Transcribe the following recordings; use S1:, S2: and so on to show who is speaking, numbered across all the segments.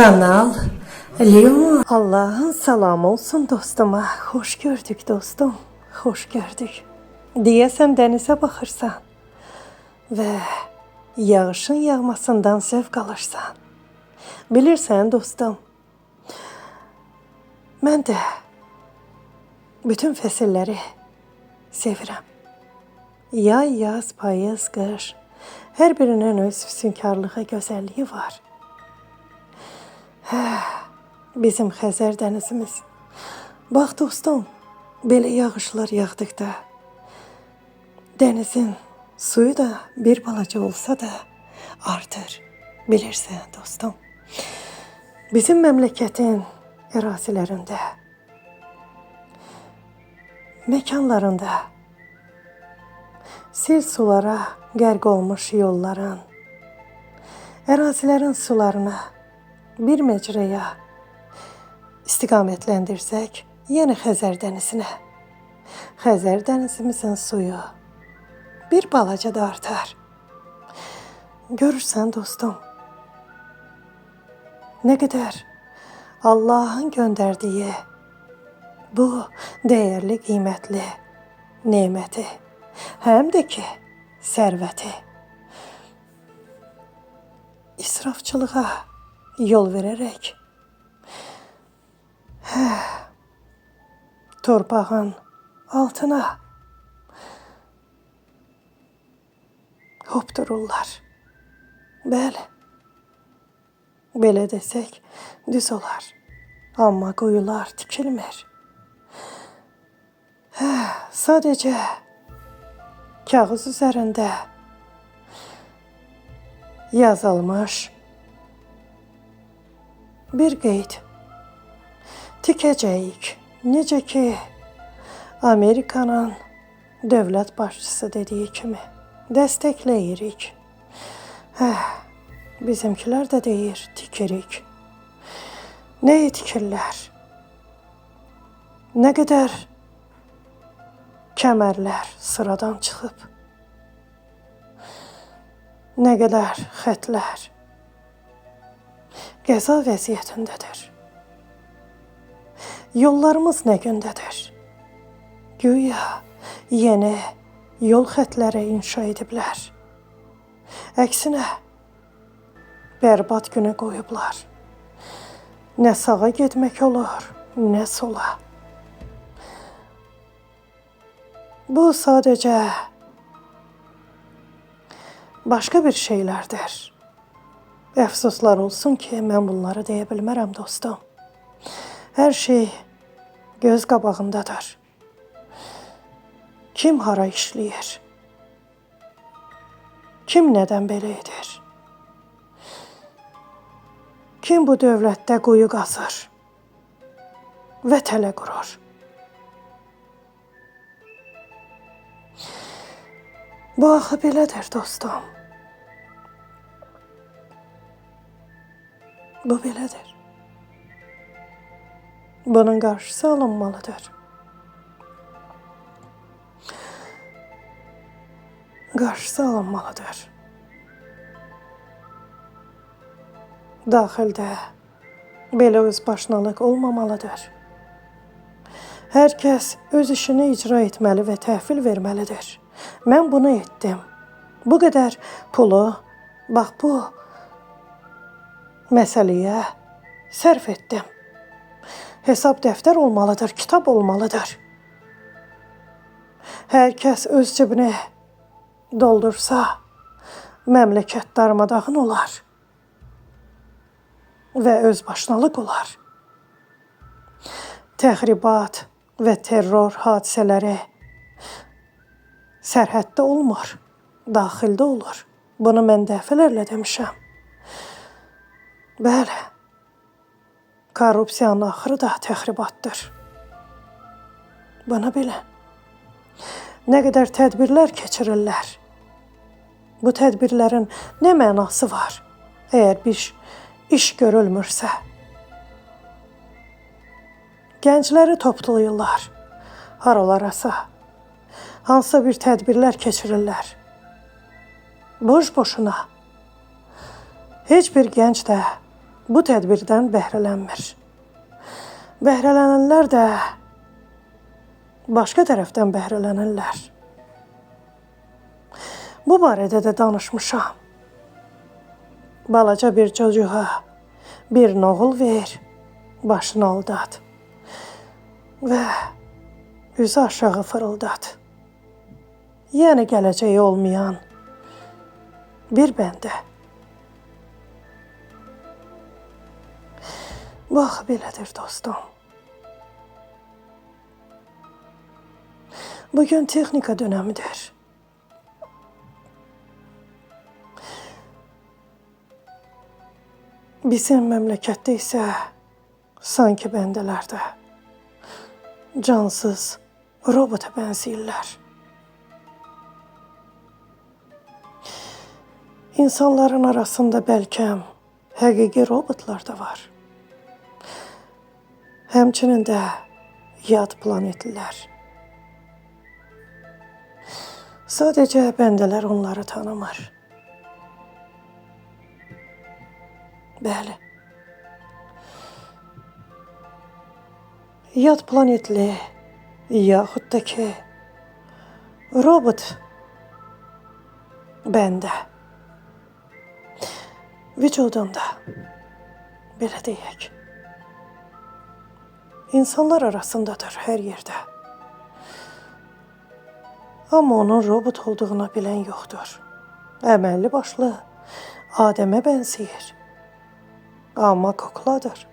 S1: Kanal Leon. Allah'ın salamı olsun dostuma. Hoş gördük dostum. Hoş gördük. Diyesen denize bakırsan ve yağışın yağmasından zevk alırsan. Bilirsən dostum, mən də bütün fəsilləri sevirəm. Yay, yaz, payız, qış, hər birinin öz füsunkarlığı, gözəlliyi var. Bizim Xəzər dənizimiz. Bax dostum, belə yağışlar yağdıqda dənizin suyu da bir balaca olsa da artır. Bilirsən dostum, bizim məmləkətin ərazilərində, məkanlarında sel sulara qərq olmuş yolların, ərazilərin sularına bir məcraya istiqamətləndirsək, yəni Xəzər dənizinə, Xəzər dənizimizin suyu bir balaca da artar. Görürsən dostum, nə qədər Allah'ın göndərdiyi bu dəyərli, qiymətli neməti, həm də ki, sərvəti israfçılığa yol verərək torpağın altına hopdururlar. Bəli, belə desək düz olar, amma quyular tikilmir. Sadəcə kağız üzərində yazılmış bir qeyd. Tikəcəyik. Necə ki, Amerikanın dövlət başçısı dediyi kimi dəstəkləyirik. Bizimkilər də deyir, tikirik. Nəyi tikirlər? Nə qədər kəmərlər sıradan çıxıb? Nə qədər xətlər qəza vəziyyətindədir? Yollarımız nə gündədir? Güya yeni yol xətləri inşa ediblər. Əksinə, bərbad günə qoyublar. Nə sağa getmək olur, nə sola. Bu sadəcə başqa bir şeylərdir. Əfsuslar olsun ki, mən bunları deyə bilmərəm dostum. Hər şey göz qabağındadır. Kim hara işləyir? Kim nədən belə edir? Kim bu dövlətdə quyu qazır və tələ qurur? Bu axı belədir dostum. Bu belədir. Bunun qarşısı alınmalıdır. Qarşısı alınmalıdır. Daxildə belə özbaşınalıq olmamalıdır. Hər kəs öz işini icra etməli və təhvil verməlidir. Mən bunu etdim. Bu qədər pulu, bax bu məsələyə sərf etdim. Hesab dəftər olmalıdır, kitab olmalıdır. Hər kəs öz cibini doldursa, məmləkət darmadağın olar və özbaşınalıq olar. Təxribat və terror hadisələri sərhəddə olmur, daxildə olur. Bunu mən dəfələrlə demişəm. Bəli, korrupsiyanın axırı da təxribatdır. Bana bilin. Nə qədər tədbirlər keçirirlər. Bu tədbirlərin nə mənası var, əgər bir iş görülmürsə? Gəncləri toplayırlar, haralarasa, hansısa bir tədbirlər keçirirlər. Boş-boşuna. Heç bir gənc də bu tədbirdən bəhrələnmir. Bəhrələnənlər də başqa tərəfdən bəhrələnirlər. Bu barədə də danışmışam. Balaca bir çocuğa bir nağıl ver, başını aldat və üzü aşağı fırıldat. Yəni gələcəyi olmayan bir bəndə. Bax, belədir dostum. Bugün texnika dönəmidir. Bizim məmləkətdə isə sanki bəndələrdə cansız robota bənzəyirlər. İnsanların arasında bəlkə həqiqi robotlar da var. Həmçinin də yad planetlilər. Sadəcə bəndələr onları tanımır. Bəli. Yad planetli, yaxud da ki, robot bəndə vücudunda, belə deyək, insanlar arasındadır hər yerdə. Amma onun robot olduğuna bilən yoxdur. Əməlli başlı Adəmə bənzəyir. Amma kukladır.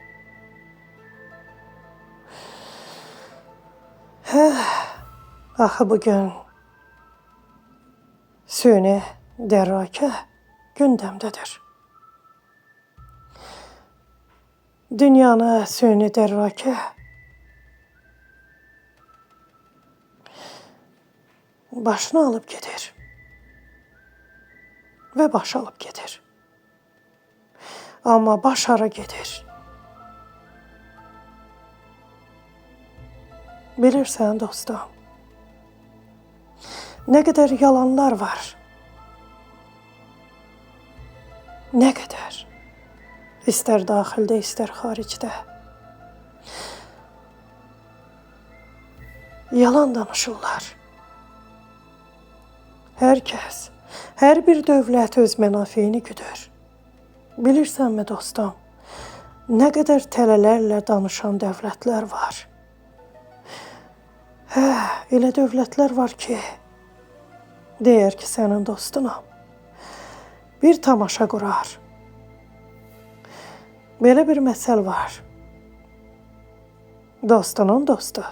S1: Axı bugün süni dərrakə gündəmdədir. Dünyanı süni dərrakə başını alıb gedir və baş alıb gedir. Amma baş hara gedir? Bilirsən dostum, nə qədər yalanlar var. Nə qədər? İstər daxildə, istər xaricdə. Yalan danışırlar. Hər kəs, hər bir dövlət öz mənafeyini güdür. Bilirsənmi dostum, nə qədər tələlərlə danışan dövlətlər var. Elə dövlətlər var ki, deyər ki, sənin dostunam. Bir tamaşa qurar. Belə bir məsəl var. Dostunun dostu.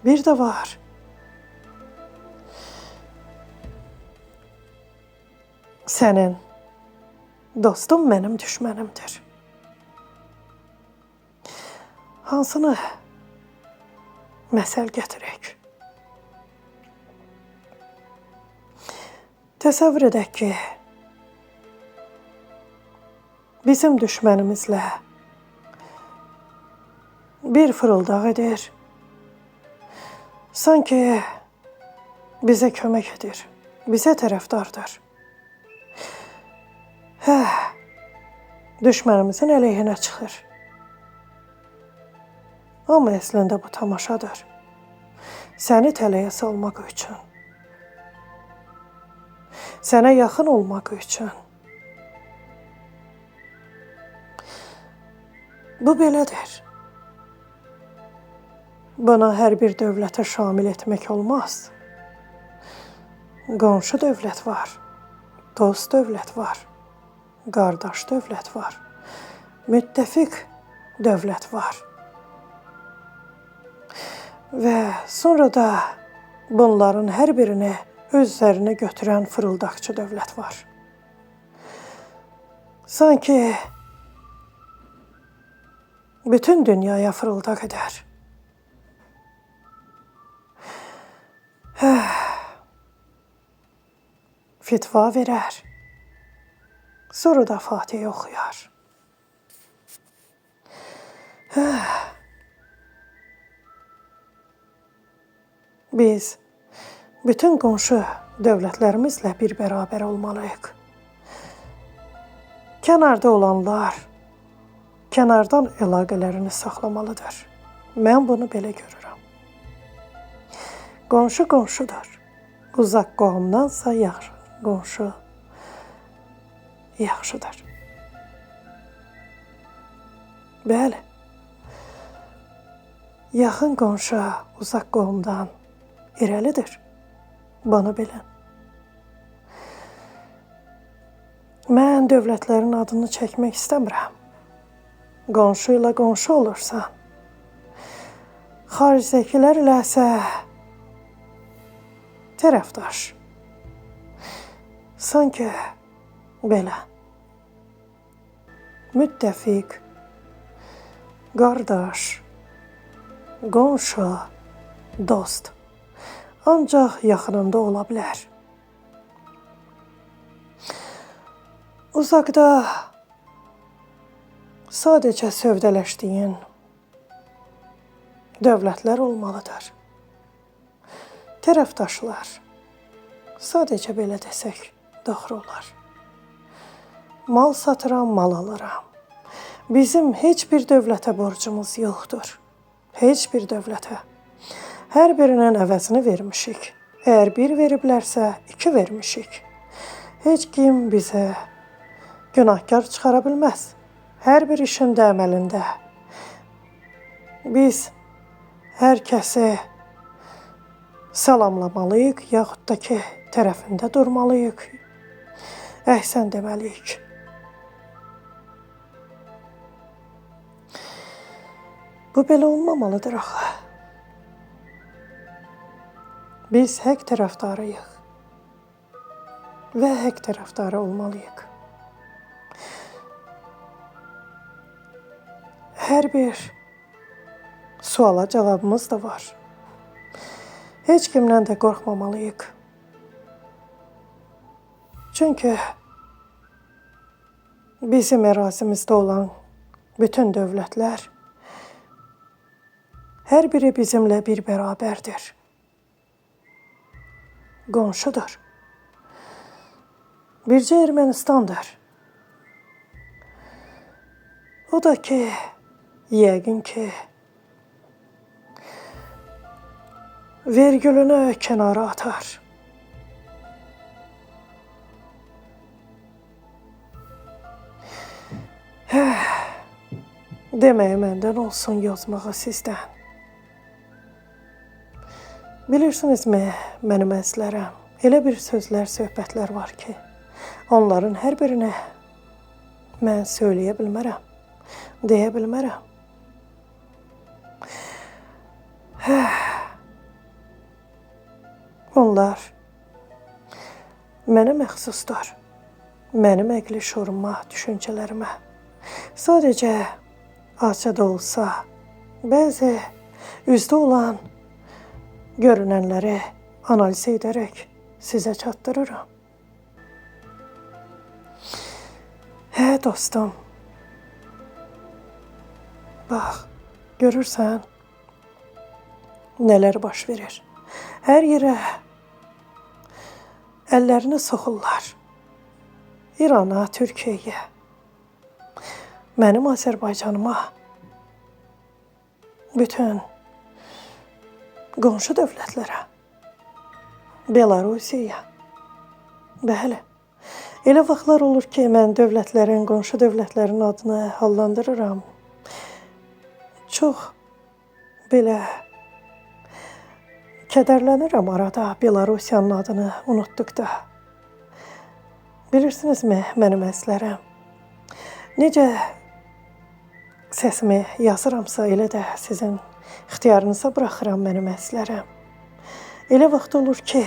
S1: Bir də var. Sənin dostum mənim düşmənimdir. Hansını məsəl gətirək? Təsəvvür edək ki, bizim düşmənimizlə bir fırıldaq edir. Sanki bizə kömək edir, bizə tərəfdardır. Düşmənimizin əleyhinə çıxır. Amma əslində bu tamaşadır. Səni tələyə salmaq üçün. Sənə yaxın olmaq üçün. Bu belədir. Buna hər bir dövlətə şamil etmək olmaz. Qonşu dövlət var, dost dövlət var, qardaş dövlət var, müttəfiq dövlət var. Və sonra da bunların hər birini öz üzərinə götürən fırıldaqçı dövlət var. Sanki bütün dünyaya fırıldaq edər. Fitva verər. Sonra da Fatihə oxuyar. Biz bütün qonşu dövlətlərimizlə bir bərabər olmalıyıq. Kənarda olanlar kənardan əlaqələrini saxlamalıdır. Mən bunu belə görürəm. Qonşu qonşudur. Uzaq qohumdansa yaxşı qonşu yaxşıdır. Bəli. Yaxın qonşu uzaq qohumdan irəlidir. Bunu bilin. Mən dövlətlərin adını çəkmək istəmirəm. Qonşu ilə qonşu olursan, xaricdəkilər iləsə tərəfdaş. Sanki belə. Müttəfiq, qardaş, qonşu, dost. Ancaq yaxınında ola bilər. Uzaqda sadəcə sövdələşdiyin dövlətlər olmalıdır. Tərəfdaşlar, sadəcə belə desək, doğru olar. Mal satıram, mal alıram. Bizim heç bir dövlətə borcumuz yoxdur. Heç bir dövlətə. Hər birinin əvəzini vermişik. Əgər bir veriblərsə, 2 vermişik. Heç kim bizə günahkar çıxara bilməz. Hər bir işində, əməlində. Biz hər kəsi salamlamalıyıq, yaxud da ki, tərəfində durmalıyıq. Əhsən deməliyik. Bu belə olmamalıdır axı. Biz həq tərəfdarıyıq və həq tərəfdarı olmalıyıq. Hər bir suala cavabımız da var. Heç kimdən də qorxmamalıyıq. Çünki bizim ərazimizdə olan bütün dövlətlər hər biri bizimlə bir bərabərdir. Qonşudur. Bircə Ermənistandır. O da ki, yəqin ki, vergülünü kənara atar. Deməyə məndən olsun, yazmağa sizdən. Bilirsinizmi, mənim əzlərəm, elə bir sözlər, söhbətlər var ki, onların hər birini mən söyləyə bilmərəm, deyə bilmərəm. Onlar mənə məxsusdur, mənim əqli şuuruma, düşüncələrimə. Sadəcə açıq da olsa, bəzi üzdə olan görünənləri analiz edərək sizə çatdırıram. Hə dostum, bax, görürsən, nələr baş verir. Hər yerə əllərini soxurlar. İrana, Türkiyəyə, mənim Azərbaycanıma, bütün qonşu dövlətlərə, Belarusiyaya. Bəli, elə vaxtlar olur ki, mən dövlətlərin, qonşu dövlətlərin adını hallandırıram. Çox belə kədərlənirəm arada Belarusiyanın adını unutduqda. Bilirsinizmi, mənim əzlərəm, necə səsimi yazıramsa, elə də sizin ixtiyarınıza buraxıram mənim əzlərəm. Elə vaxt olur ki,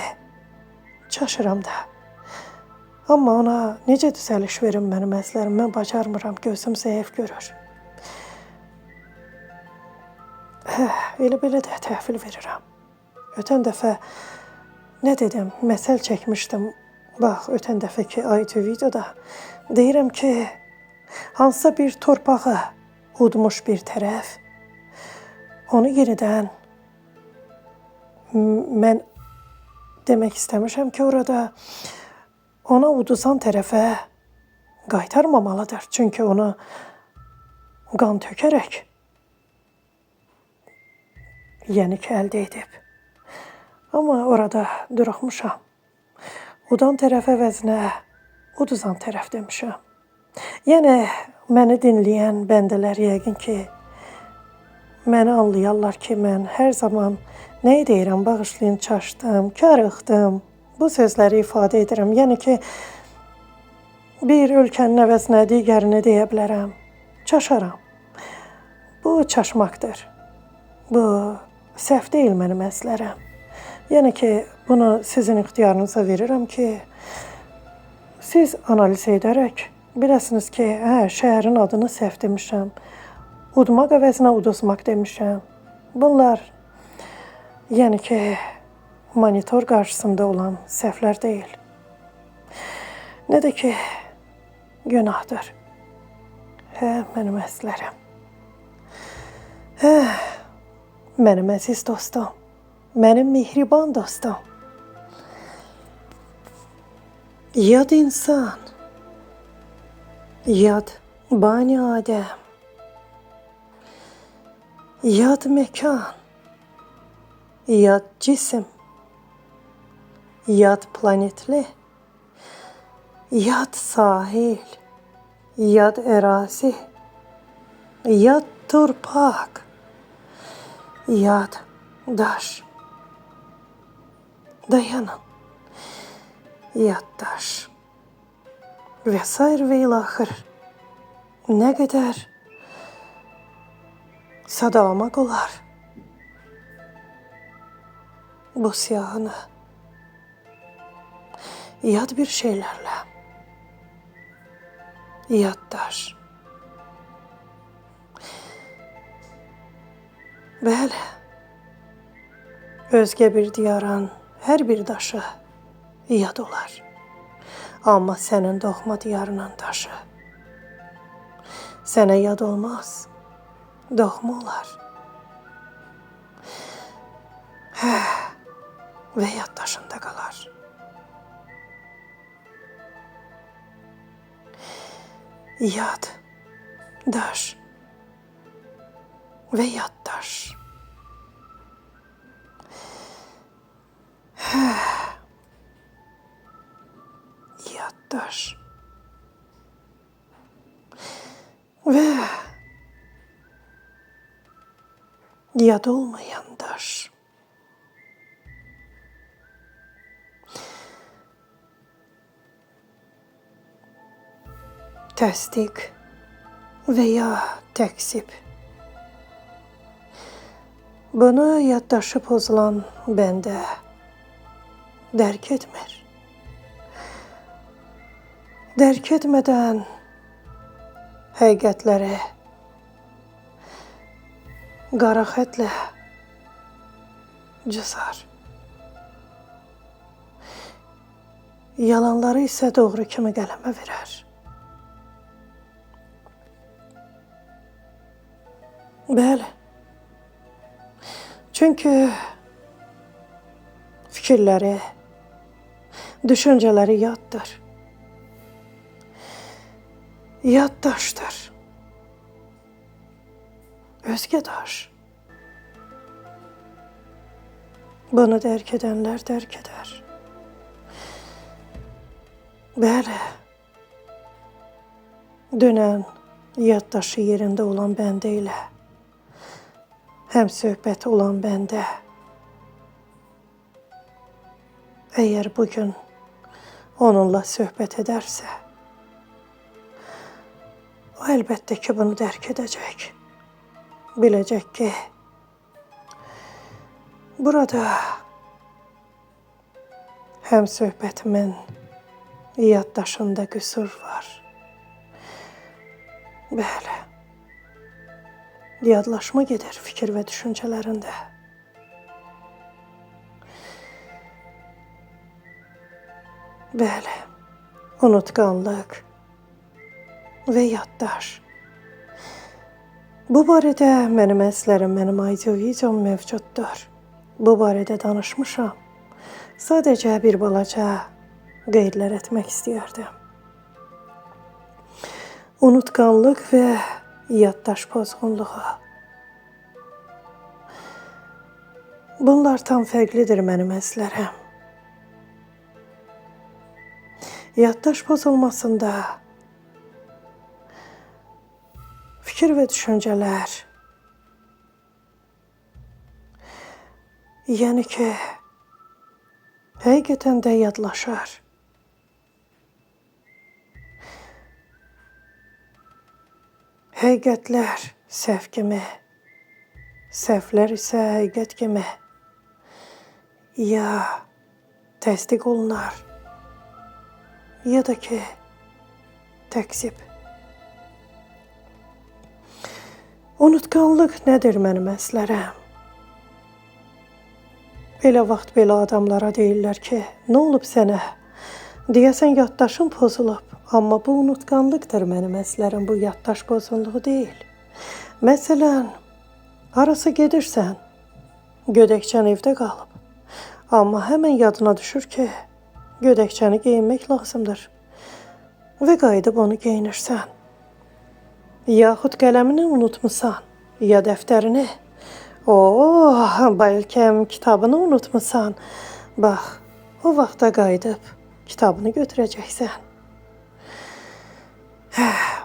S1: çaşıram da. Amma ona necə düzəliş verim mənim əzlərim, mən bacarmıram, gözüm zəif görür. Elə belə də təhvil verirəm. Ötən dəfə nə dedim, məsəl çəkmişdim. Bax, ötən dəfəki ITV videoda deyirəm ki, hansısa bir torpağı udmuş bir tərəf, onu yenidən mən demək istəmişəm ki, orada ona uduzan tərəfə qaytarmamalıdır. Çünki onu qan tökərək yəni ki, əldə edib. Amma orada duruxmuşam. Udan tərəf əvəzinə uduzan tərəf demişəm. Yəni, məni dinləyən bəndələr yəqin ki, məni anlayarlar ki, mən hər zaman nə deyirəm, bağışlayın, çaşdım, karıxdım. Bu sözləri ifadə edirəm. Yəni ki, bir ölkənin əvəzinə digərini deyə bilərəm. Çaşaram. Bu çaşmaqdır. Bu səhv deyil mənim əslərəm. Yəni ki, bunu sizin ixtiyarınıza verirəm ki, siz analiz edərək biləsiniz ki, şəhərin adını səhv demişəm. Udmaq əvəzinə uduzmaq demişəm. Bunlar, yəni ki, monitor qarşısında olan səhvlər deyil. Nə də ki, günahdır. Mənim əslərəm. Mənim əziz dostum. Mənim mehriban dostum. Yad insan. Yad bani Adəm. Yad mekan. Yad cisim. Yad planetli. Yad sahil. Yad ərazi. Yad torpaq. Yad daş. Dayanın. Yaddaş. Və sair və ilaxır. Nə qədər sadalamaq olar bu siyahını yad bir şeylərlə. Yaddaş. Bəli, özgə bir diyarın hər bir daşı yad olar. Amma sənin doğma diyarının daşı sənə yad olmaz, doğma olar. Və yaddaşında qalar. Yad, daş və yaddaş. Yaddaş. Və yad olmayan daş. Təsdiq və ya təksib. Bunu yaddaşı pozulan bəndə dərk etmir. Dərk etmədən həqiqətləri qara xətlə cızar. Yalanları isə doğru kimi qələmə verər. Bəli. Çünki fikirləri, düşüncələri yaddır. Yaddaşdır. Özgə daş. Bunu dərk edənlər dərk edər. Bəli. Dünən yaddaşı yerində olan bəndə ilə həm söhbət olan bəndə əgər bugün onunla söhbət edərsə, o əlbəttə ki, bunu dərk edəcək. Biləcək ki, burada həm söhbətimin yaddaşında qüsur var. Bəli. Yadlaşma gedir fikir və düşüncələrində. Bəli, unutqanlıq və yaddaş. Bu barədə mənim əslərim, mənim audio-videom mövcuddur. Bu barədə danışmışam. Sadəcə bir balaca qeydlər etmək istəyərdim. unutqanlıq və yaddaş pozğunluğu. Bunlar tam fərqlidir mənim əzlərəm. Yaddaş pozulmasında fikir və düşüncələr, yəni ki, həqiqətən də yadlaşar. Həqiqətlər səhv kimi, səhvlər isə həqiqət kimi ya təsdiq olunar, ya da ki, təkzib. Unutqanlıq nədir mənim əzlərəm? Belə vaxt belə adamlara deyirlər ki, nə olub sənə? Deyəsən yaddaşın pozulub. Amma bu unutqanlıqdır mənim əzlərəm, bu yaddaş pozğunluğu deyil. Məsələn, harasa gedirsən, gödəkçən evdə qalıb. Amma həmən yadına düşür ki, gödəkçəni geyinmək lazımdır və qayıdıb onu geyinirsən. Yaxud qələmini unutmusan, ya dəftərini, bəlkə kitabını unutmusan. Bax, o vaxta qayıdıb kitabını götürəcəksən.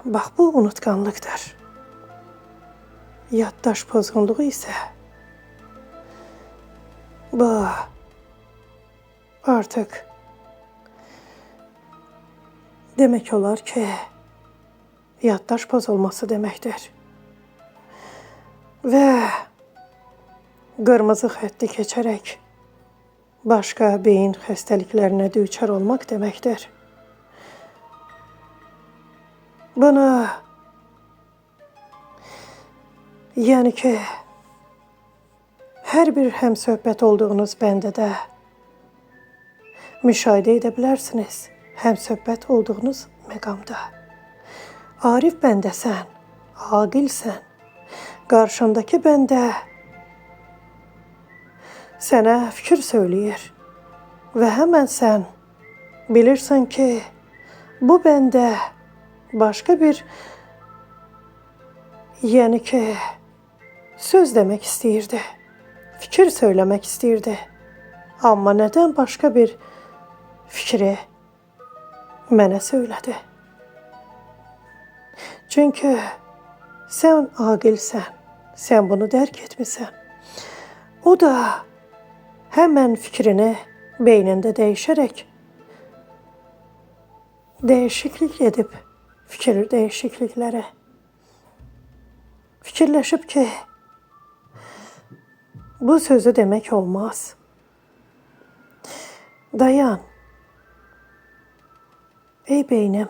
S1: Bax, bu unutqanlıqdır. Yaddaş pozğunluğu isə bu artıq demək olar ki, yaddaş pozulması deməkdir. Və qırmızı xətti keçərək başqa beyin xəstəliklərinə düçar olmaq deməkdir. Bunu, yəni ki, hər bir həmsöhbət olduğunuz bəndədə müşahidə edə bilərsiniz, həmsöhbət olduğunuz məqamda. Arif bəndəsən, aqilsən, qarşındakı bəndə sənə fikir söyləyir və həmən sən bilirsən ki, bu bəndə başqa bir, yəni ki, söz demək istəyirdi, fikir söyləmək istəyirdi. Amma nədən başqa bir fikri mənə söylədi? Çünki sən aqilsən, sən bunu dərk etmisən. O da həmən fikrini beynində dəyişərək dəyişiklik edib, fikir dəyişiklikləri. Fikirləşib ki, bu sözü demək olmaz. Dayan. Ey beynim,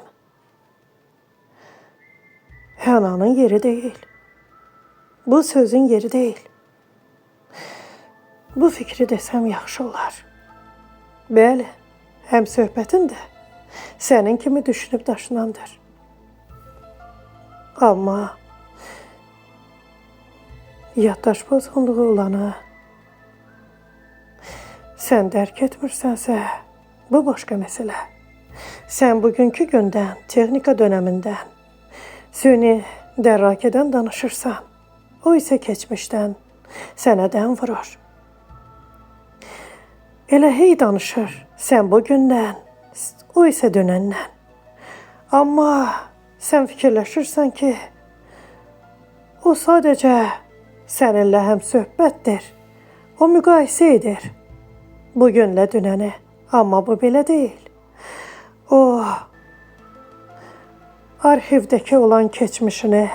S1: Hənanın yeri deyil. Bu sözün yeri deyil. Bu fikri desəm yaxşı olar. Bəli, həm söhbətin də sənin kimi düşünüb daşınandır. Amma yaddaş pozğunluğu olanı sən dərk etmirsənsə, bu başqa məsələ. Sən bugünkü gündən, texnika dönəmindən, süni dərrakədən danışırsan, o isə keçmişdən sənə dən vurur. Elə hey danışır, sən bugündən, o isə dönəndən. Amma sən fikirləşirsən ki, o sadəcə səninlə həm söhbətdir, o müqayisə edir bugünlə dünəni. Amma bu belə deyil. O, arxivdəki olan keçmişini,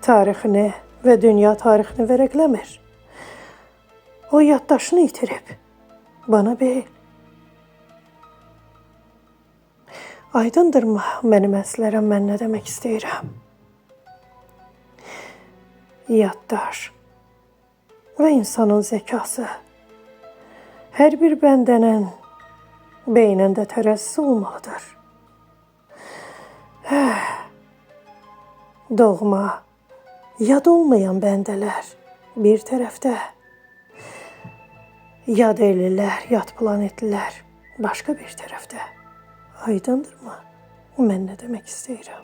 S1: tarixini və dünya tarixini vərəqləmir. O yaddaşını itirib, bana bil. Aydındırmı mənim əzlərəm, mən nə demək istəyirəm? Yaddaş və insanın zəkası hər bir bəndənin beynində tərəzzisi olmalıdır. Doğma, yad olmayan bəndələr bir tərəfdə, yad ellər, yad planetlilər başqa bir tərəfdə. Aydındırmı? Mən nə demək istəyirəm?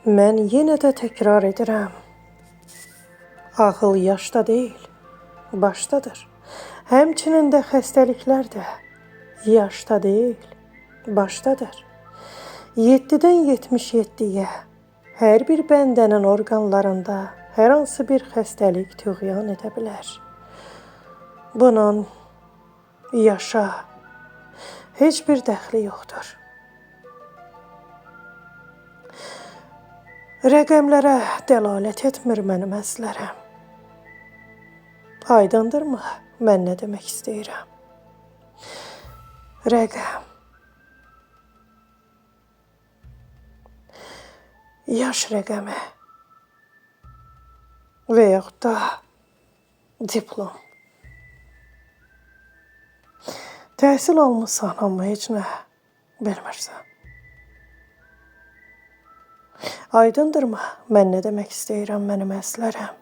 S1: Mən yenə də təkrar edirəm. Ağıl yaşda deyil, başdadır. Həmçinin də xəstəliklər də yaşda deyil, başdadır. 7-dən 77-yə hər bir bəndənin orqanlarında hər hansı bir xəstəlik tüğyan edə bilər. Bunun yaşa heç bir dəxli yoxdur. Rəqəmlərə dəlalət etmir mənim əzlərəm. Aydındırmı mən nə demək istəyirəm? Rəqəm. Yaş rəqəmi və yaxud da diplom. Təhsil almışsan, amma heç nə bilmirsən. Aydındırmı mən nə demək istəyirəm mənim əzlərəm?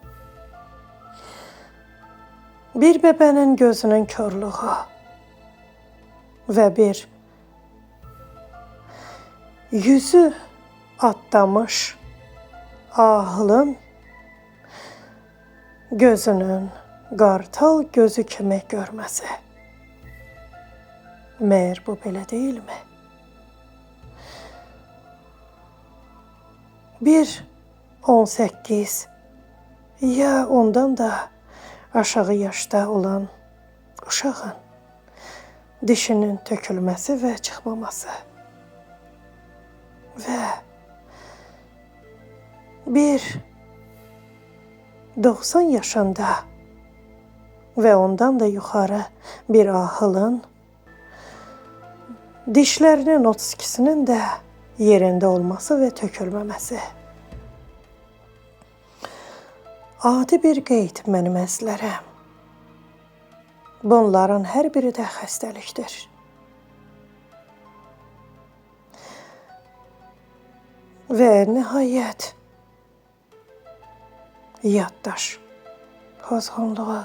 S1: Bir bəbənin gözünün körlüğü və bir yüzü atlamış ahılın gözünün qartal gözü kimi görməsi. Məyər bu belə deyilmi? Bir 18 ya ondan da aşağı yaşda olan uşağın dişinin tökülməsi və çıxmaması və bir 90 yaşında və ondan da yuxarı bir ahılın dişlərinin 32-sinin də yerində olması və tökülməməsi. Adi bir qeyd mənim əzlərəm. Bunların hər biri də xəstəlikdir. Və nəhayət yaddaş pozğunluğu,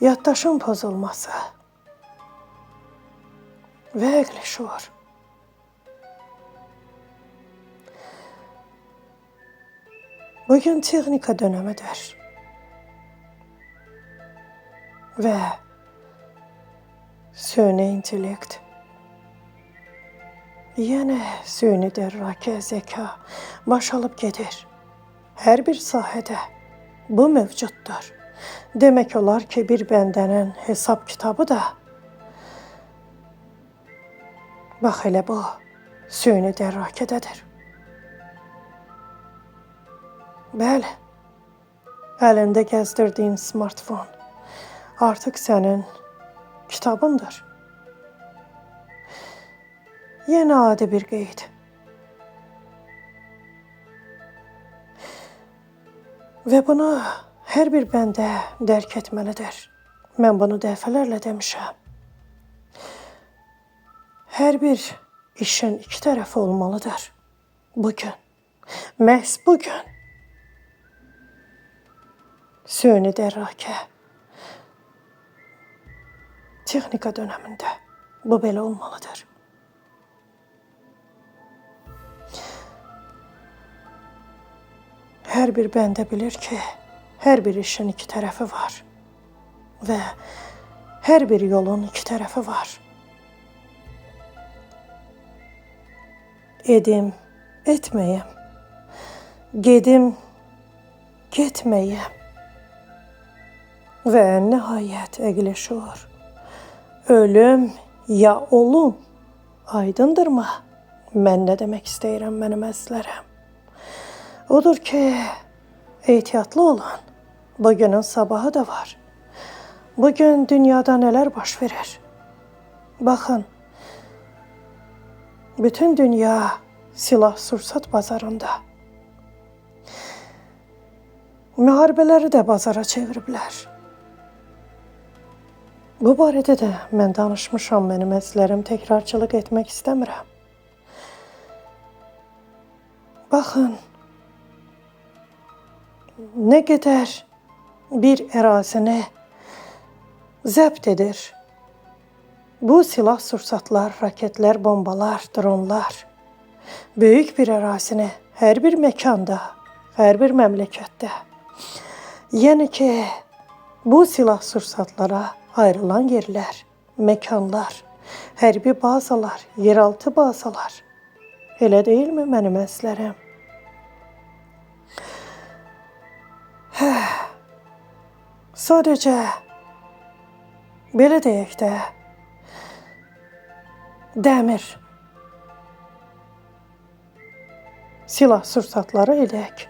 S1: yaddaşın pozulması və əqli şuur. Bugün texnika dönemidir və süni intellekt, yəni süni dərrakə, zəka baş alıb gedir. Hər bir sahədə bu mövcuddur. Demək olar ki, bir bəndənin hesab kitabı da bax elə bu süni dərrakədədir. Bəli, əlində gəzdirdiyin smartfon artıq sənin kitabındır. Yenə adi bir qeyd. Və bunu hər bir bəndə dərk etməlidir. Mən bunu dəfələrlə demişəm. Hər bir işin iki tərəfi olmalıdır. Bugün, məhz bugün. Süni dərrakə, texnika dönəmində bu belə olmalıdır. Hər bir bəndə bilir ki, hər bir işin iki tərəfi var və hər bir yolun iki tərəfi var. Edim, etməyəm, gedim, getməyəm. Və nəhayət əqli şuur, ölüm ya olum. Aydındırmı mən nə demək istəyirəm mənim əzlərəm? Odur ki, ehtiyatlı olun. Bugünün sabahı da var. Bugün dünyada nələr baş verir? Baxın, bütün dünya silah-sursat bazarında. Müharibələri də bazara çeviriblər. Bu barədə də mən danışmışam, mənim əzizlərim, təkrarçılıq etmək istəmirəm. Baxın, nə qədər bir ərazini zəbt edir. Bu silah-sursatlar, raketlər, bombalar, dronlar. böyük bir ərazini hər bir məkanda, hər bir məmləkətdə, yəni ki, bu silah-sursatlara ayrılan yerlər, məkanlar, hərbi bazalar, yeraltı bazalar, elə deyilmi mənim əzizlərim? Sadəcə, belə deyək də, dəmir, silah-sursatları eləyək,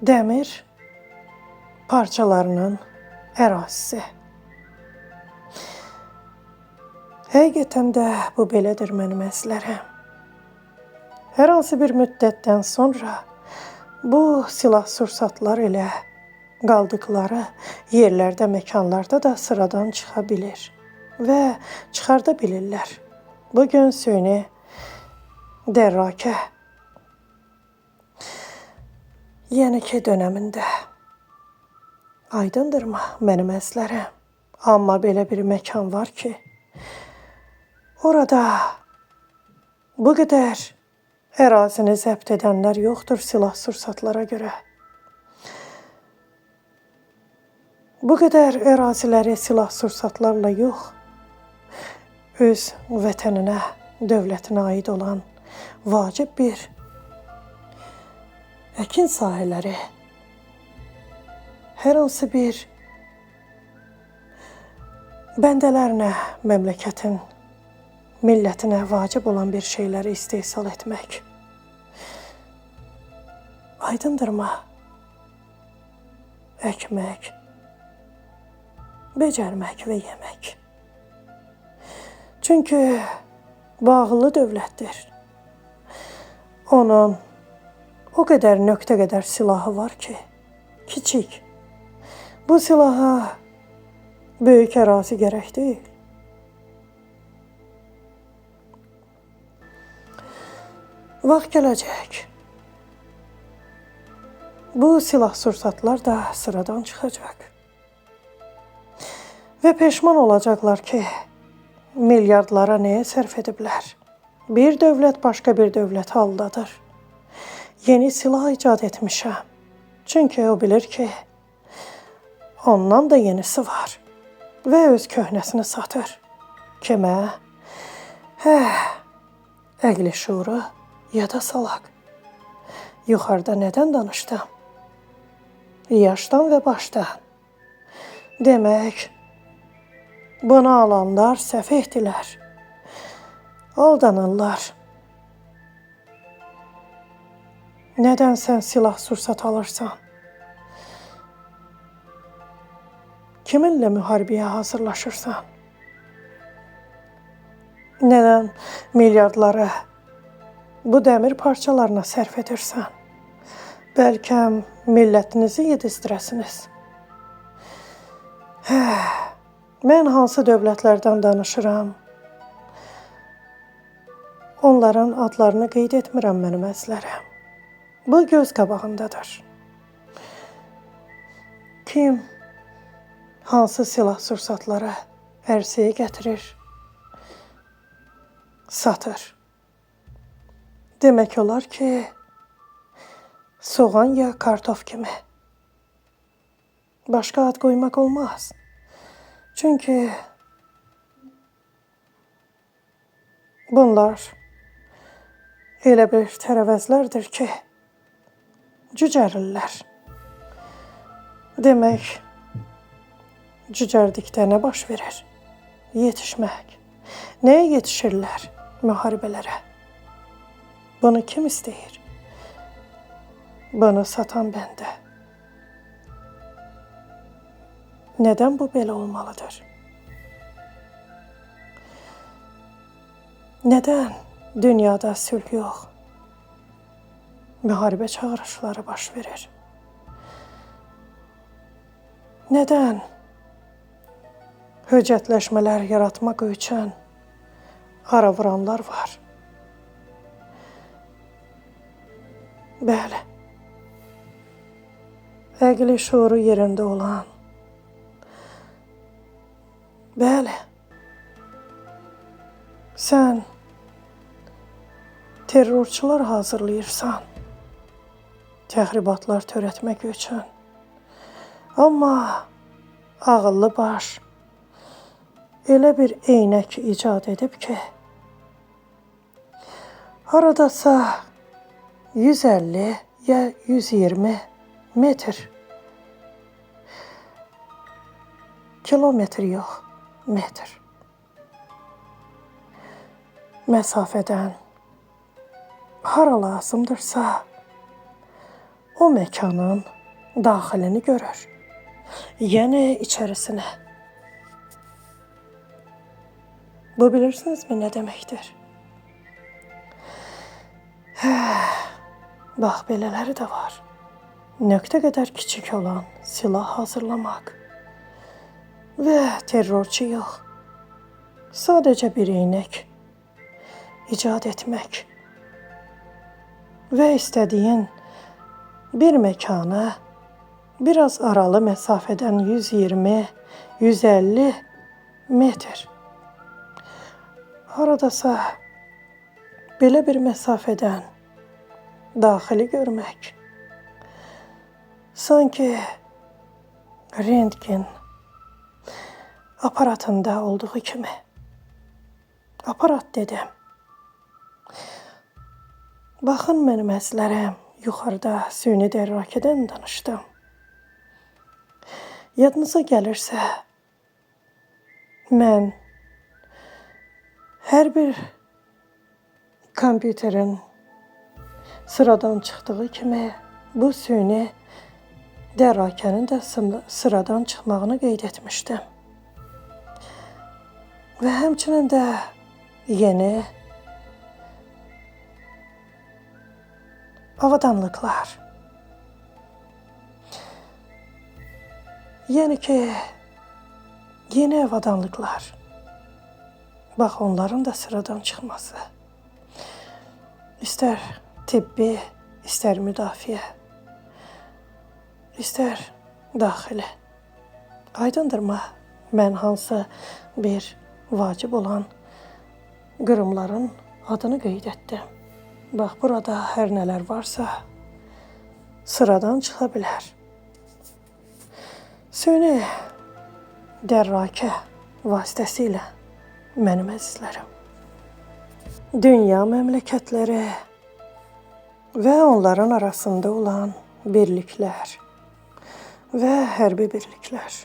S1: dəmir parçalarının ərazisi. Həqiqətən də bu belədir mənim əzizlərim. Hər hansı bir müddətdən sonra bu silah-sursatlar ilə qaldıqları yerlərdə, məkanlarda da sıradan çıxa bilir və çıxarda bilirlər. Bugün süni dərrakə, yəni ki, dönəmində. Aydındırmı mənim əzizlərim? Amma belə bir məkan var ki, orada bu qədər ərazini zəbt edənlər yoxdur silah-sursatlara görə. Bu qədər əraziləri silah-sursatlarla yox, öz vətəninə, dövlətinə aid olan vacib bir əkin sahələri, hər hansı bir bəndələrinə, məmləkətin, millətinə vacib olan bir şeyləri istehsal etmək. Aydındırmı? Əkmək, becərmək və yemək. Çünki bağlı dövlətdir. Onun o qədər nöqtə qədər silahı var ki, kiçik. Bu silaha böyük ərazi gərək deyil. Vaxt gələcək. Bu silah-sursatlar da sıradan çıxacaq. Və peşman olacaqlar ki, milyardlara nəyə sərf ediblər? Bir dövlət başqa bir dövləti aldadır. Yeni silah icad etmişəm. Çünki o bilir ki, ondan da yenisi var. Və öz köhnəsini satır. Kimə? Əqli şuuru yada salaq. Yuxarıda nədən danışdım? Yaşdan və başdan. Demək, bunu alanlar səfehdilər. Aldanırlar. Nədən sən silah-sursat alırsan? Kiminlə müharibəyə hazırlaşırsan? Nədən milyardları bu dəmir parçalarına sərf edirsən? Bəlkə millətinizi yedizdirəsiniz. Mən hansı dövlətlərdən danışıram? Onların adlarını qeyd etmirəm mənim əzizlərim. Bu göz qabağındadır. Kim hansı silah-sursatları ərsəyə gətirir, satır. Demək olar ki, soğan ya kartof kimi. Başqa ad qoymaq olmaz. Çünki bunlar elə bir tərəvəzlərdir ki, cücərirlər. Demək, cücərdikdə nə baş verir? Yetişmək. Nəyə yetişirlər? Müharibələrə. Bunu kim istəyir? Bunu satan bəndə. Nədən bu belə olmalıdır? Nədən dünyada sülh yox? Müharibə çağırışları baş verir. Nədən höcətləşmələr yaratmaq üçün ara vuranlar var? Bəli, əqli şuuru yerində olan, bəli, sən terrorçular hazırlayırsan, təxribatlar törətmək üçün. Amma ağıllı baş elə bir eynək icad edib ki, haradasa 150 ya 120 metr, kilometr yox, metr məsafədən hara lazımdırsa o məkanın daxilini görür. Yəni içərisini. Bu bilirsinizmi nə deməkdir? Bax, belələri də var. Nöqtə qədər kiçik olan silah hazırlamaq və terrorçu yox, sadəcə bir eynək icad etmək və istədiyin bir məkana biraz aralı məsafədən 120-150 metr haradasa belə bir məsafədən daxili görmək. Sanki rentgen aparatında olduğu kimi. Aparat dedim. Baxın, mənim əzlərəm, yuxarıda süni dərrakədən danışdım. Yadınıza gəlirsə, mən hər bir kompüterin sıradan çıxdığı kimi bu süni dərrakənin də sıradan çıxmağını qeyd etmişdim. Və həmçinin də yeni avadanlıqlar. Yəni ki, yeni avadanlıqlar. Bax, onların da sıradan çıxması. İstər tibbi, istər müdafiə, istər daxili. Aydındırmı? Mən hansı bir vacib olan qırımların adını qeyd etdim. Bax, burada hər nələr varsa sıradan çıxa bilər. Süni dərrakə vasitəsilə mənim əzizlərim, dünya məmləkətləri və onların arasında olan birliklər və hərbi birliklər.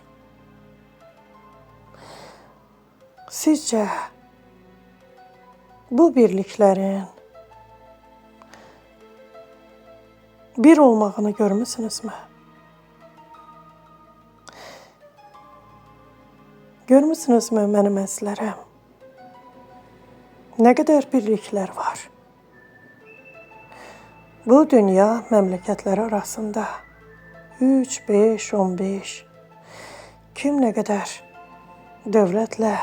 S1: Sizcə bu birliklərin bir olmağını görmüsünüzmü? Görmüsünüzmü mənim əzizlərim? Nə qədər birliklər var? Bu dünya məmləkətləri arasında 3, 5, 15 kim nə qədər dövlətlə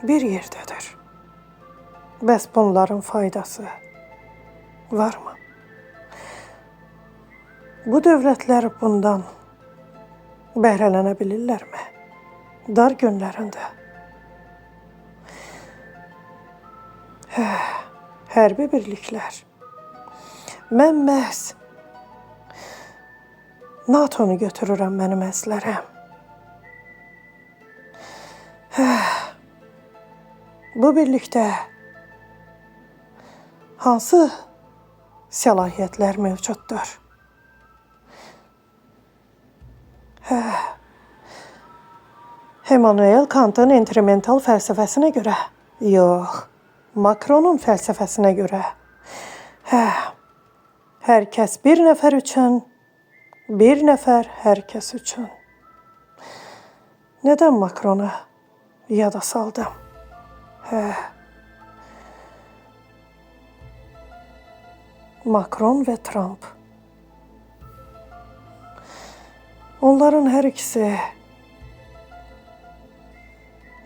S1: bir yerdədir. Bəs bunların faydası varmı? Bu dövlətlər bundan bəhrələnə bilirlərmi? Dar günlərində. Hərbi birliklər. Mən məhz NATO-nu götürürəm mənim əzizlərim. Bu birlikdə hansı səlahiyyətlər mövcuddur? Immanuel Kantın instrumental fəlsəfəsinə görə, yox, Makronun fəlsəfəsinə görə. Hər kəs bir nəfər üçün, bir nəfər hər kəs üçün. Nədən Makronu yada saldım? Makron və Trump. Onların hər ikisi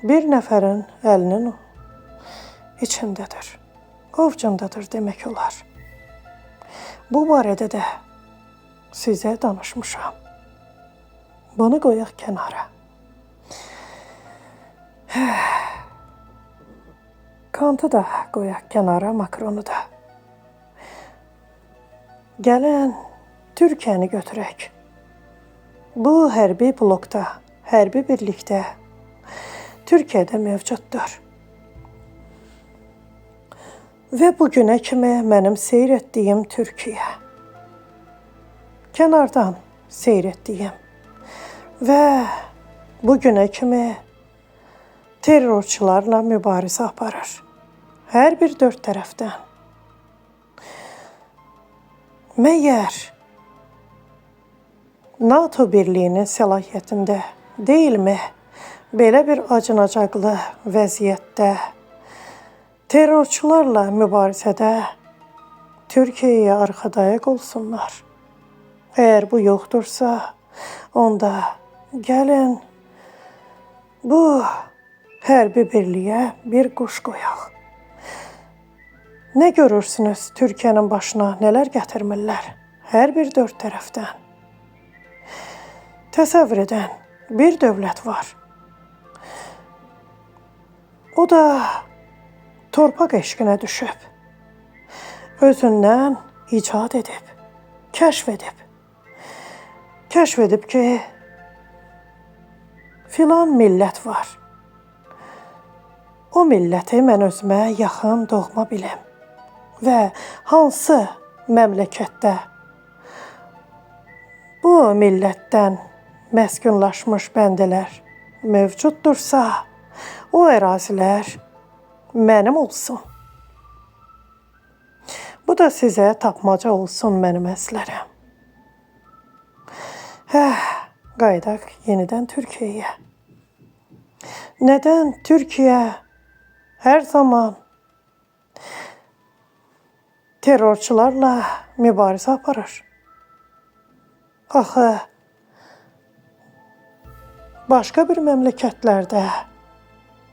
S1: bir nəfərin əlinin içindədir, ovcundadır demək olar. Bu barədə də sizə danışmışam. Bunu qoyaq kənara. Kantı da qoyaq kənara, Makronu da. Gəlin Türkiyəni götürək. Bu hərbi blokda, hərbi birlikdə Türkiyədə mövcuddur. Və bu günə kimi mənim seyr etdiyim Türkiyə, kənardan seyr etdiyim və bu günə kimi terrorçularla mübarizə aparır. Hər bir dörd tərəfdən. Məyər NATO birliyinin səlahiyyətində deyilmi belə bir acınacaqlı vəziyyətdə terrorçularla mübarizədə Türkiyəyə arxadayaq olsunlar? Əgər bu yoxdursa, onda gəlin bu hərbi birliyə bir quş qoyaq. Nə görürsünüz Türkiyənin başına nələr gətirmirlər? Hər bir dörd tərəfdən. Təsəvvür edin, bir dövlət var. O da torpaq eşqinə düşüb. Özündən icad edib, kəşf edib. Kəşf edib ki, filan millət var. O milləti mən özümə yaxın doğma bilim. Və hansı məmləkətdə bu millətdən məskunlaşmış bəndələr mövcuddursa, o ərazilər mənim olsun. Bu da sizə tapmaca olsun mənim əslərəm. Qaydaq yenidən Türkiyəyə. Nədən Türkiyə hər zaman terrorçularla mübarizə aparır? Axı, başqa bir məmləkətlərdə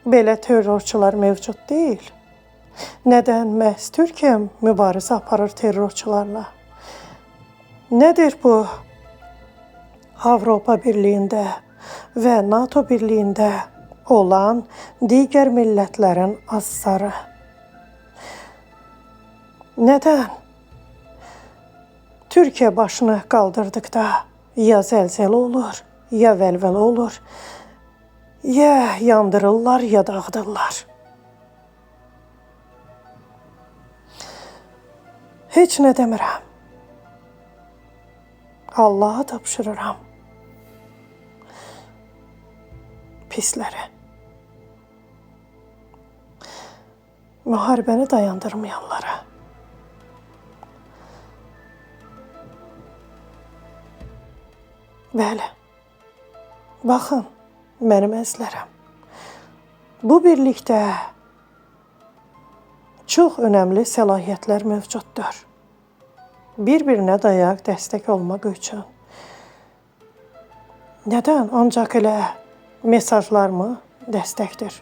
S1: belə terrorçular mövcud deyil. Nədən məhz Türkiyə mübarizə aparır terrorçularla? Nədir bu Avropa Birliyində və NATO Birliyində olan digər millətlərin azları? Nədən Türkiyə başını qaldırdıqda ya zəlzələ olur, ya vəlvələ olur, ya yandırırlar, ya dağıdırlar? Heç nə demirəm. Allaha tapşırıram. Pisləri. Müharibəni dayandırmayanlara. Bəli. Baxın, mənim əzlərəm. Bu birlikdə çox önəmli səlahiyyətlər mövcuddur. Bir-birinə dayaq dəstək olmaq üçün. Nədən? Ancaq elə mesajlarmı dəstəkdir?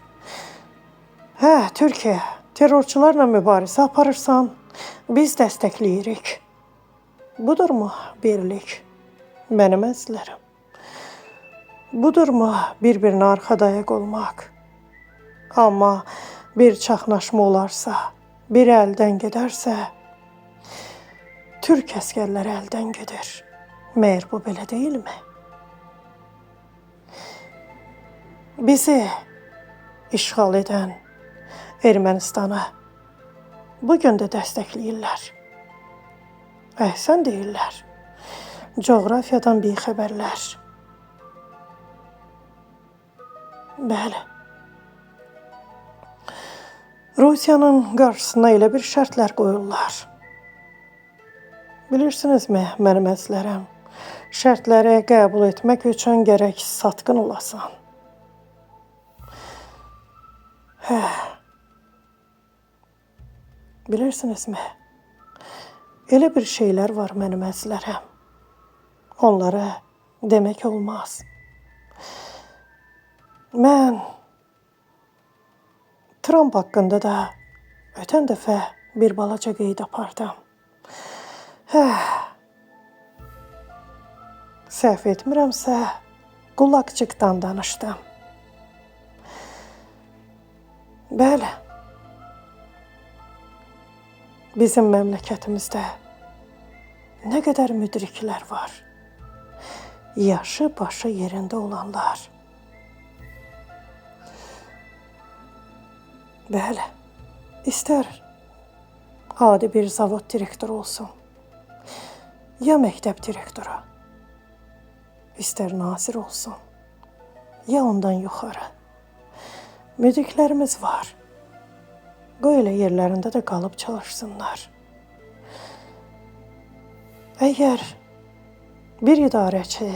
S1: Türkiyə, terrorçularla mübarizə aparırsan, biz dəstəkləyirik. Budurmu birlik? Mənim əzizlərim. Budurmu bir-birinə arxadayaq olmaq? Amma bir çaxnaşma olarsa, bir əldən gedərsə, Türk əskərləri əldən gedir. Məyər bu belə deyilmi? Bizi işğal edən Ermənistanı bugün də dəstəkləyirlər. Əhsən deyirlər. Coğrafiyadan bixəbərlər. Bəli. Rusiyanın qarşısına elə bir şərtlər qoyurlar. Bilirsinizmi, mənim əzizlərəm, şərtləri qəbul etmək üçün gərək satqın olasan. Bilirsinizmi, elə bir şeylər var mənim əzizlərəm. Onları demək olmaz. Mən Trump haqqında da ötən dəfə bir balaca qeyd apardım. Səhv etmirəmsə, qulaqçıqdan danışdım. Bəli, bizim məmləkətimizdə nə qədər müdriklər var. Yaşı başı yerində olanlar. Bəli, istər adi bir zavod direktoru olsun, ya məktəb direktoru, istər nazir olsun, ya ondan yuxarı. Müdriklərimiz var. Qoy elə yerlərində də qalıb çalışsınlar. Əgər bir idarəçi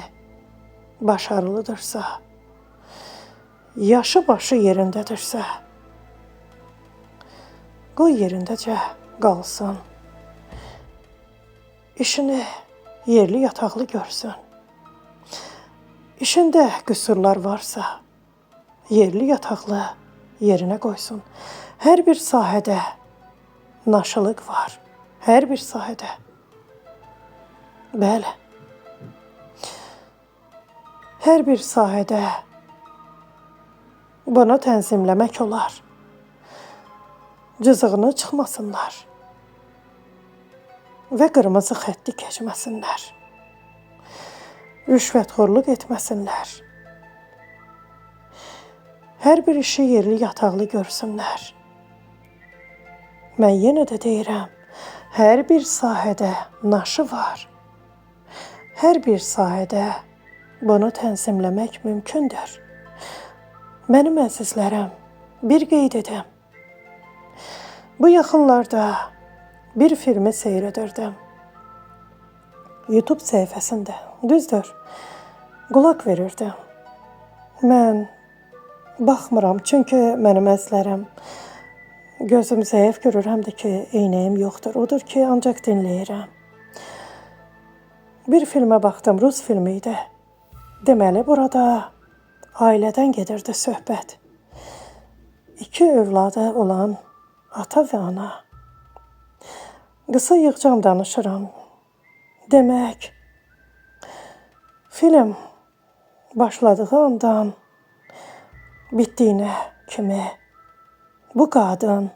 S1: başarılıdırsa, yaşı başı yerindədirsə, qoy yerindəcə qalsın. İşini yerli yataqlı görsün. İşində qüsurlar varsa, yerli yataqlı yerinə qoysun. Hər bir sahədə naşılıq var. Hər bir sahədə. Bəli. Hər bir sahədə bunu tənzimləmək olar. Cızığını çıxmasınlar və qırmızı xətti keçməsinlər. Rüşvətxorluq etməsinlər. Hər bir işi yerli yataqlı görsünlər. Mən yenə də deyirəm, hər bir sahədə naşı var. Hər bir sahədə bunu tənzimləmək mümkündür. Mənim əzizlərim, bir qeyd edim. Bu yaxınlarda bir filmi seyr edirdim. YouTube səhifəsində, düzdür, qulaq verirdim. Mən baxmıram, çünki mənim əzizlərim, gözüm zəif görür, həm də ki, eynəyim yoxdur. Odur ki, ancaq dinləyirəm. Bir filmə baxdım, Rus filmi idi. Deməli, burada ailədən gedirdi söhbət. 2 övladı olan ata və ana. Qısa yığcam danışıram. Demək, film başladığı andan bitdiyinə kimi bu qadın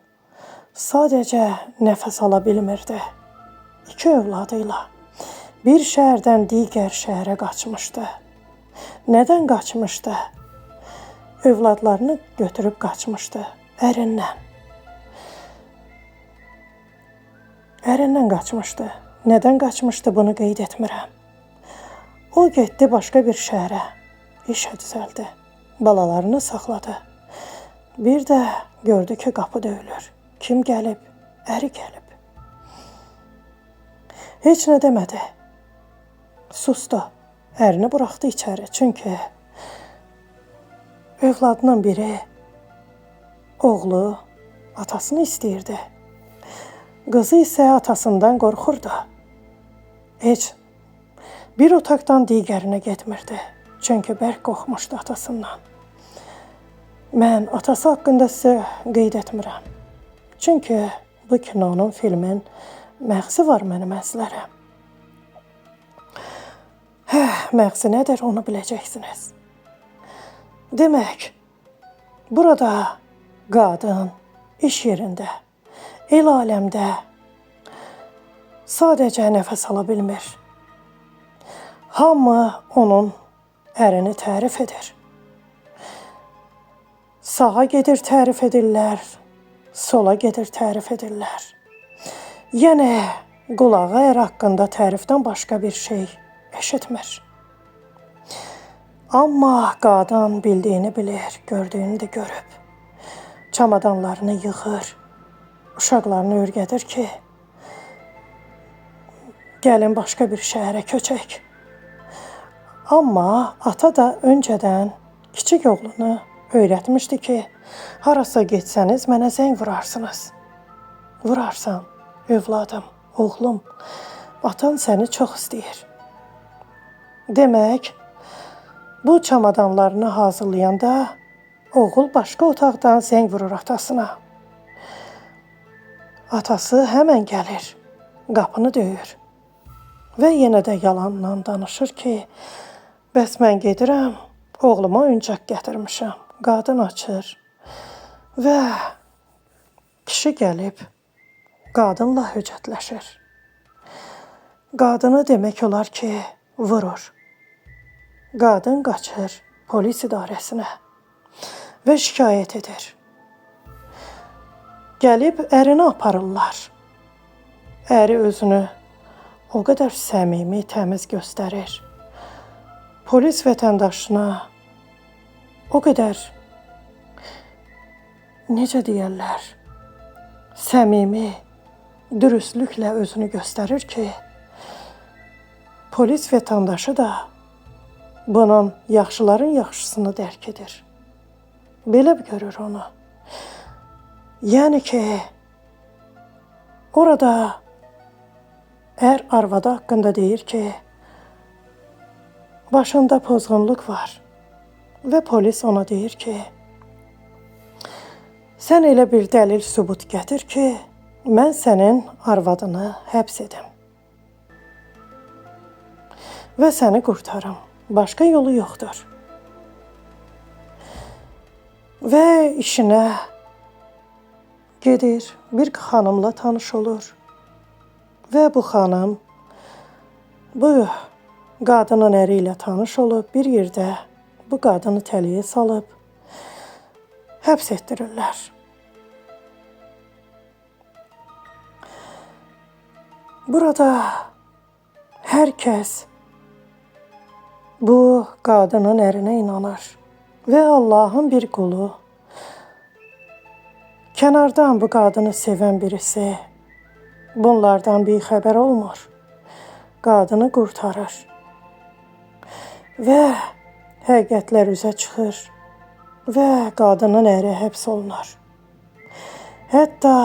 S1: sadəcə nəfəs ala bilmirdi. 2 övladıyla bir şəhərdən digər şəhərə qaçmışdı. Nədən qaçmışdı? Övladlarını götürüb qaçmışdı ərindən. Ərindən qaçmışdı. Nədən qaçmışdı, bunu qeyd etmirəm. O getdi başqa bir şəhərə, işə düzəldi, balalarını saxladı. Bir də gördü ki, qapı döyülür. Kim gəlib? Əri gəlib. Heç nə demədi. Sustu. Ərini buraxdı içəri. Çünki övladının biri, oğlu, atasını istəyirdi. Qızı isə atasından qorxurdu. Heç bir otaqdan digərinə getmirdi. Çünki bərk qorxmuşdu atasından. Mən atası haqqında sizə qeyd etmirəm. Çünki bu kinonun, filmin məğzi var mənim əzizlərim. Məğzi nədir, onu biləcəksiniz. Demək, burada qadın iş yerində, el aləmdə sadəcə nəfəs ala bilmir. Hamı onun ərini tərif edir. Sağa gedir tərif edirlər, sola gedir tərif edirlər. Yəni, qulağı ər haqqında tərifdən başqa bir şey eşitmir. Amma qadın bildiyini bilir, gördüyünü də görüb. Çamadanlarını yığır, uşaqlarını öyrədir ki, gəlin başqa bir şəhərə köçək. Amma ata da öncədən kiçik oğlunu öyrətmişdi ki, harasa getsəniz mənə zəng vurarsınız. Vurarsan, övladım, oğlum, atan səni çox istəyir. Demək, bu çamadanlarını hazırlayanda oğul başqa otaqdan zəng vurur atasına. Atası həmən gəlir, qapını döyür və yenə də yalanla danışır ki, bəs mən gedirəm, oğluma oyuncaq gətirmişəm. Qadın açır və kişi gəlib qadınla höcətləşir. Qadını demək olar ki, vurur. Qadın qaçır polis idarəsinə və şikayət edir. Gəlib ərini aparırlar. Əri özünü o qədər səmimi, təmiz göstərir. Polis vətəndaşına o qədər, necə deyərlər, səmimi, dürüstlüklə özünü göstərir ki, polis vətəndaşı da bunun yaxşıların yaxşısını dərk edir. Belə görür onu. Yəni ki, orada arvadı haqqında deyir ki, başında pozğunluq var və polis ona deyir ki, sən elə bir dəlil sübut gətir ki, mən sənin arvadını həbs edim və səni qurtarım. Başqa yolu yoxdur. Və işinə gedir, bir xanımla tanış olur və bu xanım bu qadının əri ilə tanış olub, bir yerdə bu qadını təliyə salıb, həbs etdirirlər. Burada hər kəs bu qadının ərinə inanır və Allahın bir qulu, kənardan bu qadını sevən birisi bunlardan bir xəbər olmur. Qadını qurtarır və həqiqətlər üzə çıxır və qadının əri həbs olunur. Hətta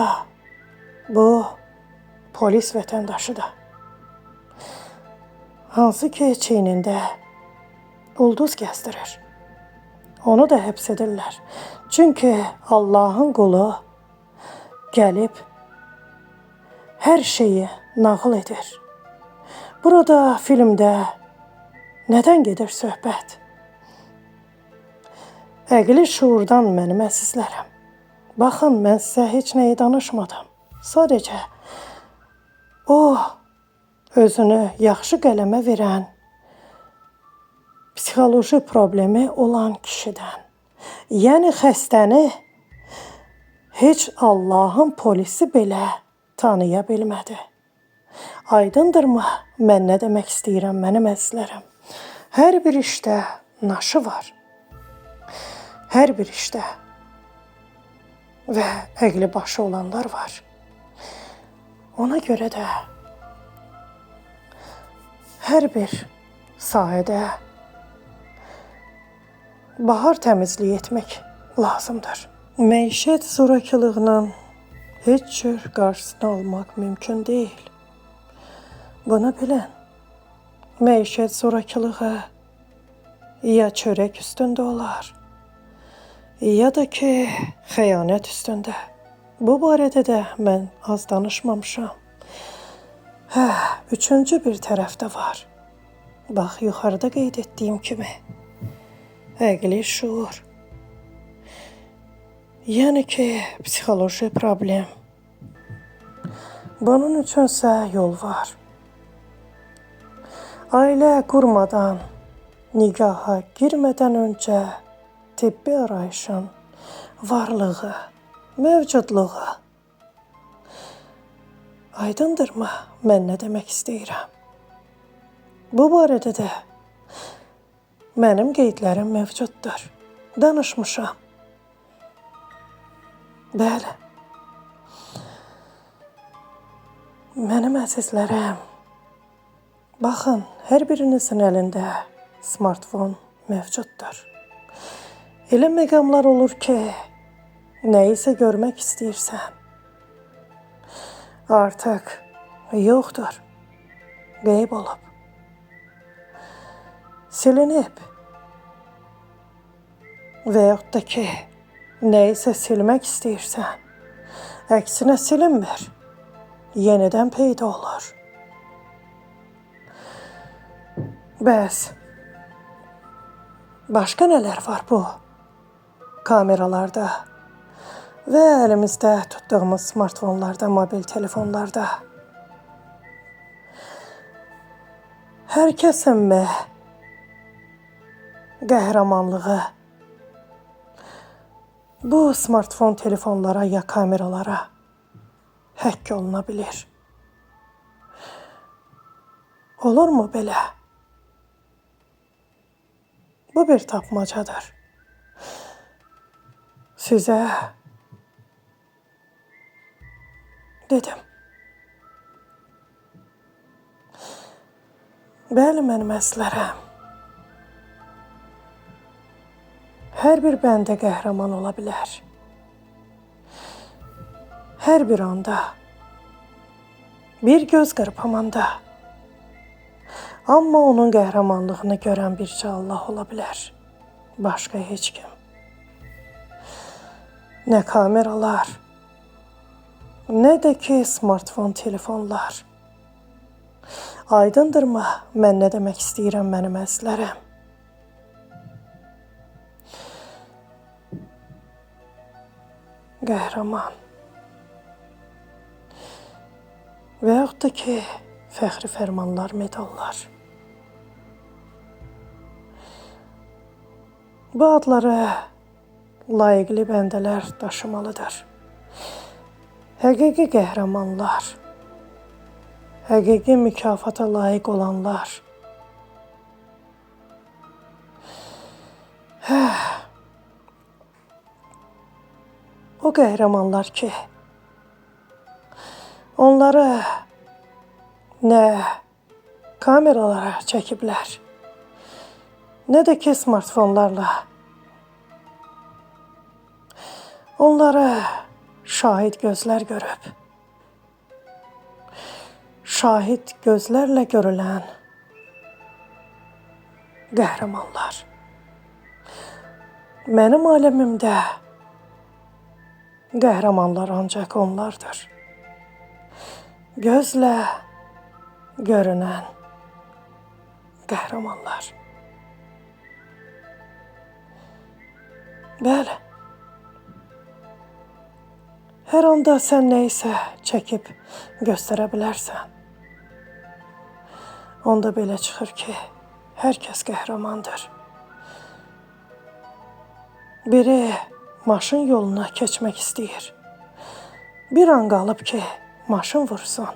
S1: bu polis vətəndaşı da, hansı ki çiynində ulduz gəzdirir, onu da həbs edirlər. Çünki Allahın qulu gəlib hər şeyi nağıl edir. Burada filmdə nədən gedir söhbət? Əqli şuurdan mənim əzizlərim. Baxın, mən sizə heç nəyi danışmadım. Sadəcə o özünü yaxşı qələmə verən, psixoloji problemi olan kişidən, yəni xəstəni heç Allahın polisi belə tanıya bilmədi. Aydındırmı mən nə demək istəyirəm mənim əzizlərim? Hər bir işdə naşı var. Hər bir işdə və əqli başı olanlar var. Ona görə də hər bir sahədə bahar təmizliyi etmək lazımdır. Məişət zorakılığının heç cür qarşısını almaq mümkün deyil. Bunu bilin. Məişət zorakılığı ya çörək üstündə olar, ya da ki xəyanət üstündə. Bu barədə də mən az danışmamışam. Üçüncü bir tərəf də var. Bax, yuxarıda qeyd etdiyim kimi, əqli şuur. Yəni ki, psixoloji problem. Bunun üçünsə yol var. Ailə qurmadan, nigaha girmədən öncə tibbi arayışın varlığı, mövcudluğu. Aydındırmı mən nə demək istəyirəm? Bu barədə də mənim qeydlərim mövcuddur. Danışmışam. Bəli. Mənim əzizlərim, baxın, hər birinizin əlində smartfon mövcuddur. Elə məqamlar olur ki, nəyisə görmək istəyirsən, artıq yoxdur, qeyb olub, silinib və yaxud da ki, nəyisə silmək istəyirsən, əksinə silinmir, yenidən peyda olur. Bəs başqa nələr var bu kameralarda və əlimizdə tutduğumuz smartfonlarda, mobil telefonlarda hər kəsin qəhrəmanlığı bu smartfon telefonlara ya kameralara həkk oluna bilir. Olurmu belə? Bu bir tapmacadır. Sizə dedim. Bəli, mənim əzizlərim. Hər bir bəndə qəhrəman ola bilər. Hər bir anda, bir göz qırpımında. Amma onun qəhrəmanlığını görən bircə Allah ola bilər. Başqa heç kim. Nə kameralar, nə də ki smartfon telefonlar. Aydındırmı mən nə demək istəyirəm mənim əzizlərim? Qəhrəman. Və yaxud da ki, fəxri fərmanlar, medallar. Bu adları layiqli bəndələr daşımalıdır. Həqiqi qəhrəmanlar, həqiqi mükafata layiq olanlar. O qəhrəmanlar ki, onları nə kameralara çəkiblər, nə də ki smartfonlarla. Onları şahid gözlər görüb. Şahid gözlərlə görülən qəhrəmanlar. Mənim aləmimdə qəhrəmanlar ancaq onlardır. Gözlə görünən qəhrəmanlar. Bəli. Hər anda sən nə isə çəkib göstərə bilərsən. Onda belə çıxır ki, hər kəs qəhrəmandır. Biri maşın yoluna keçmək istəyir. Bir an qalıb ki, maşın vursun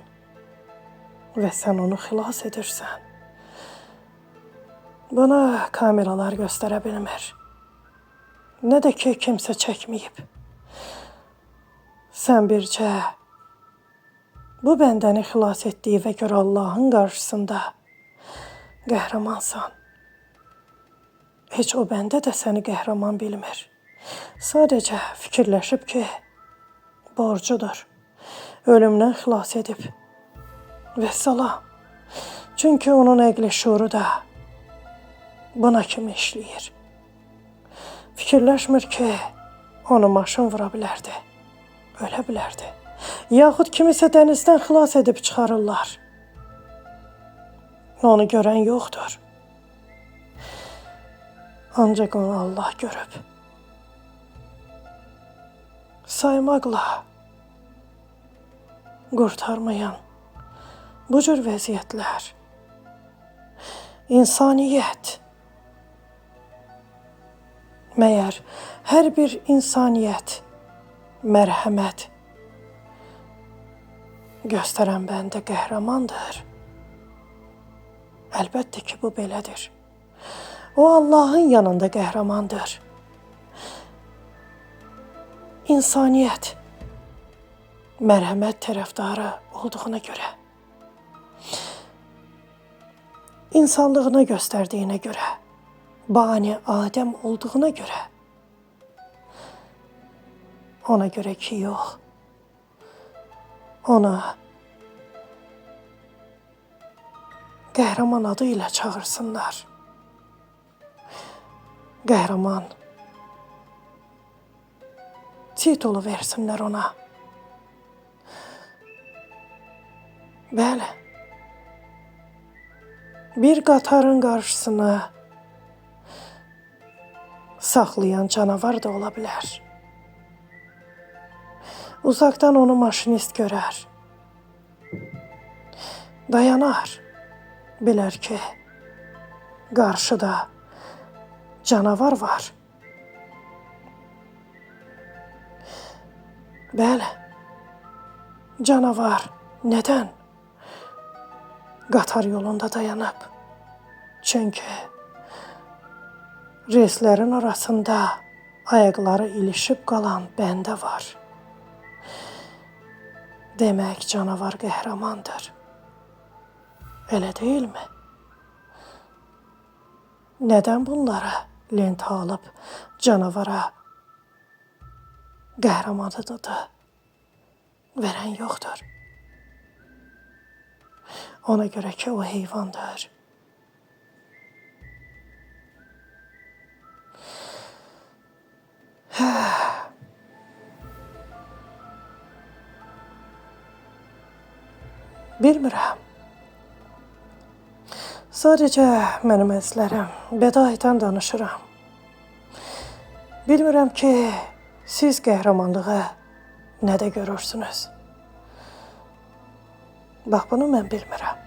S1: və sən onu xilas edirsən. Buna kameralar göstərə bilmir. Nə də ki, kimsə çəkməyib. Sən bircə bu bəndəni xilas etdiyi və görə Allahın qarşısında qəhrəmansan. Heç o bəndə də səni qəhrəman bilmir. Sadəcə fikirləşib ki, borcudur. Ölümdən xilas edib. Vəssalam. Çünki onun əqli şuuru da buna kimi işləyir. Fikirləşmir ki, onu maşın vura bilərdi. Ölə bilərdi. Yaxud kimisə dənizdən xilas edib çıxarırlar. Onu görən yoxdur. Ancaq onu Allah görüb. Saymaqla qurtarmayan bu cür vəziyyətlər. İnsaniyyət. Məyər hər bir insaniyyət mərhəmət göstərən bəndə qəhrəmandır. Əlbəttə ki, bu belədir. O Allahın yanında qəhrəmandır. İnsaniyyət mərhəmət tərəfdarı olduğuna görə, insanlığını göstərdiyinə görə, bani Adəm olduğuna görə, ona görə ki, yox, ona qəhrəman adı ilə çağırsınlar. Qəhrəman titulu versinlər ona. Bəli, bir qatarın qarşısını saxlayan canavar da ola bilər. Uzaqdan onu maşinist görər. Dayanar. Bilər ki, qarşıda canavar var. Bəli, canavar nədən qatar yolunda dayanıb? Çünki reyslərin arasında ayaqları ilişib qalan bəndə var. Demək canavar qəhrəmandır. Elə deyilmi? Nədən bunlara lent alıb canavara qəhrəman adı verən yoxdur? Ona görə ki, o heyvandır. Bilmirəm. Sadəcə mənim əzizlərim, bədahətən danışıram. Bilmirəm ki, siz qəhrəmanlığı nədə görürsünüz? Bax, bunu mən bilmirəm.